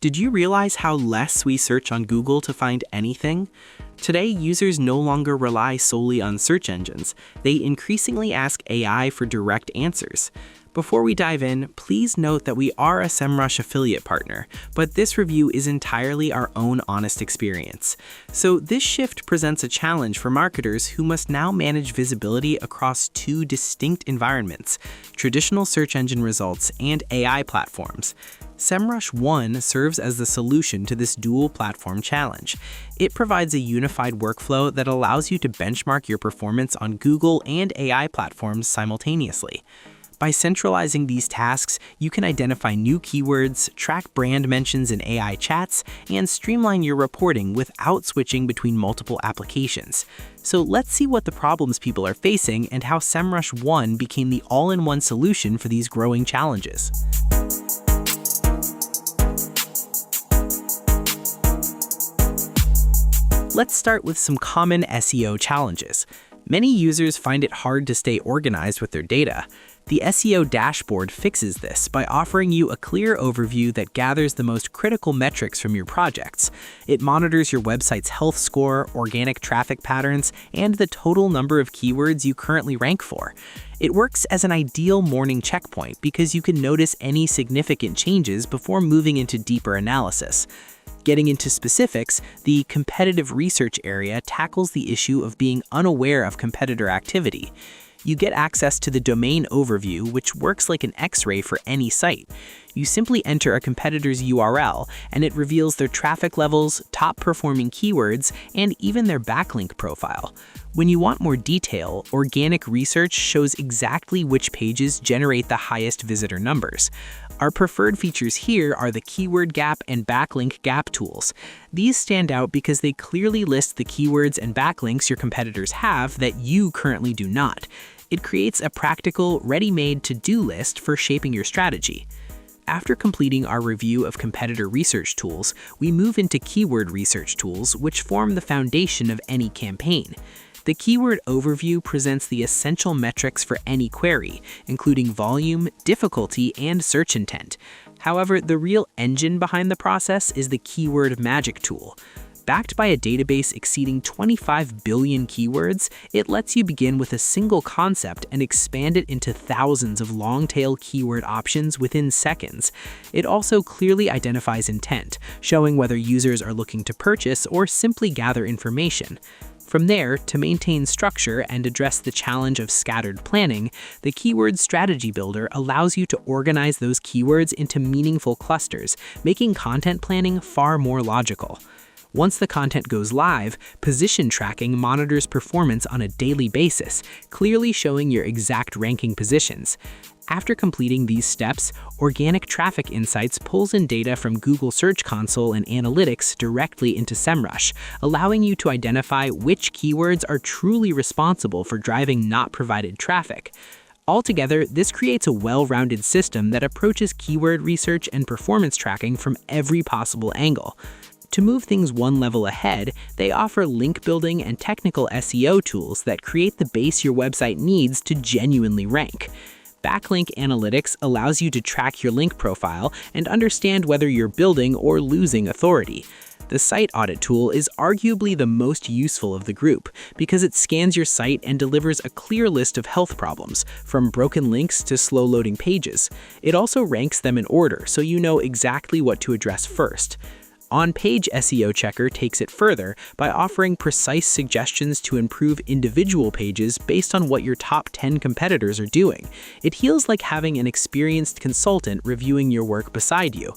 Did you realize how less we search on Google to find anything? Today, users no longer rely solely on search engines. They increasingly ask AI for direct answers. Before we dive in, please note that we are a Semrush affiliate partner, but this review is entirely our own honest experience. So this shift presents a challenge for marketers who must now manage visibility across two distinct environments: traditional search engine results and AI platforms. Semrush One serves as the solution to this dual platform challenge. It provides a unified workflow that allows you to benchmark your performance on Google and AI platforms simultaneously. By centralizing these tasks, you can identify new keywords, track brand mentions in AI chats, and streamline your reporting without switching between multiple applications. So let's see what the problems people are facing and how Semrush One became the all-in-one solution for these growing challenges. Let's start with some common SEO challenges. Many users find it hard to stay organized with their data. The SEO dashboard fixes this by offering you a clear overview that gathers the most critical metrics from your projects. It monitors your website's health score, organic traffic patterns, and the total number of keywords you currently rank for. It works as an ideal morning checkpoint because you can notice any significant changes before moving into deeper analysis. Getting into specifics, the competitive research area tackles the issue of being unaware of competitor activity. You get access to the domain overview, which works like an X-ray for any site. You simply enter a competitor's URL, and it reveals their traffic levels, top-performing keywords, and even their backlink profile. When you want more detail, organic research shows exactly which pages generate the highest visitor numbers. Our preferred features here are the keyword gap and backlink gap tools. These stand out because they clearly list the keywords and backlinks your competitors have that you currently do not. It creates a practical, ready-made to-do list for shaping your strategy. After completing our review of competitor research tools, we move into keyword research tools, which form the foundation of any campaign. The keyword overview presents the essential metrics for any query, including volume, difficulty, and search intent. However, the real engine behind the process is the keyword magic tool. Backed by a database exceeding 25 billion keywords, it lets you begin with a single concept and expand it into thousands of long-tail keyword options within seconds. It also clearly identifies intent, showing whether users are looking to purchase or simply gather information. From there, to maintain structure and address the challenge of scattered planning, the Keyword Strategy Builder allows you to organize those keywords into meaningful clusters, making content planning far more logical. Once the content goes live, position tracking monitors performance on a daily basis, clearly showing your exact ranking positions. After completing these steps, Organic Traffic Insights pulls in data from Google Search Console and Analytics directly into Semrush, allowing you to identify which keywords are truly responsible for driving not provided traffic. Altogether, this creates a well-rounded system that approaches keyword research and performance tracking from every possible angle. To move things one level ahead, they offer link building and technical SEO tools that create the base your website needs to genuinely rank. Backlink Analytics allows you to track your link profile and understand whether you're building or losing authority. The Site Audit tool is arguably the most useful of the group because it scans your site and delivers a clear list of health problems, from broken links to slow-loading pages. It also ranks them in order, so you know exactly what to address first. On-Page SEO Checker takes it further by offering precise suggestions to improve individual pages based on what your top 10 competitors are doing. It feels like having an experienced consultant reviewing your work beside you.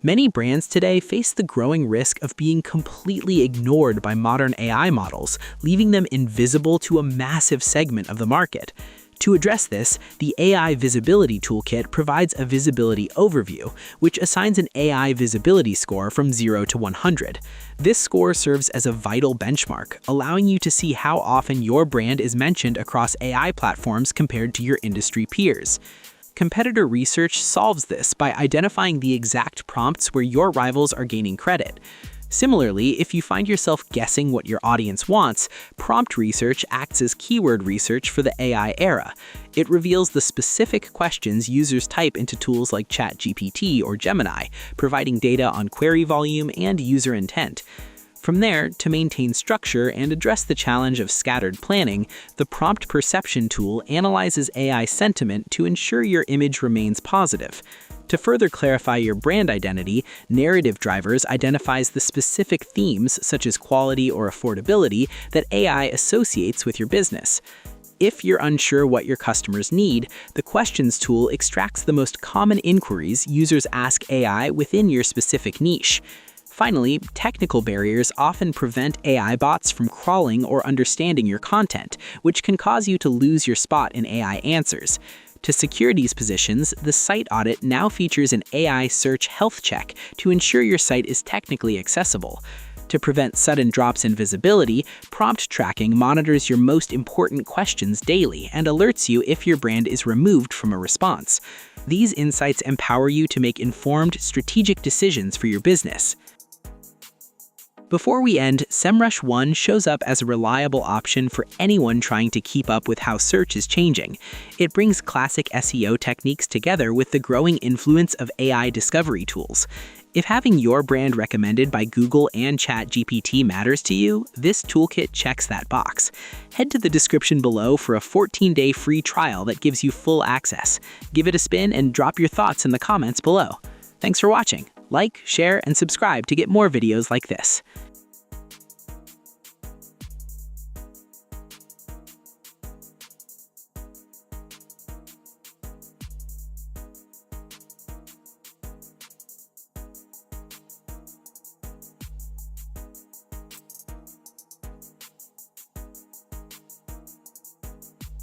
Many brands today face the growing risk of being completely ignored by modern AI models, leaving them invisible to a massive segment of the market. To address this, the AI Visibility Toolkit provides a visibility overview, which assigns an AI visibility score from 0 to 100. This score serves as a vital benchmark, allowing you to see how often your brand is mentioned across AI platforms compared to your industry peers. Competitor research solves this by identifying the exact prompts where your rivals are gaining credit. Similarly, if you find yourself guessing what your audience wants, prompt research acts as keyword research for the AI era. It reveals the specific questions users type into tools like ChatGPT or Gemini, providing data on query volume and user intent. From there, to maintain structure and address the challenge of scattered planning, the prompt perception tool analyzes AI sentiment to ensure your image remains positive. To further clarify your brand identity, Narrative Drivers identifies the specific themes, such as quality or affordability, that AI associates with your business. If you're unsure what your customers need, the Questions tool extracts the most common inquiries users ask AI within your specific niche. Finally, technical barriers often prevent AI bots from crawling or understanding your content, which can cause you to lose your spot in AI answers. To secure these positions, the site audit now features an AI search health check to ensure your site is technically accessible. To prevent sudden drops in visibility, prompt tracking monitors your most important questions daily and alerts you if your brand is removed from a response. These insights empower you to make informed, strategic decisions for your business. Before we end, Semrush One shows up as a reliable option for anyone trying to keep up with how search is changing. It brings classic SEO techniques together with the growing influence of AI discovery tools. If having your brand recommended by Google and ChatGPT matters to you, this toolkit checks that box. Head to the description below for a 14-day free trial that gives you full access. Give it a spin and drop your thoughts in the comments below. Thanks for watching. Like, share, and subscribe to get more videos like this.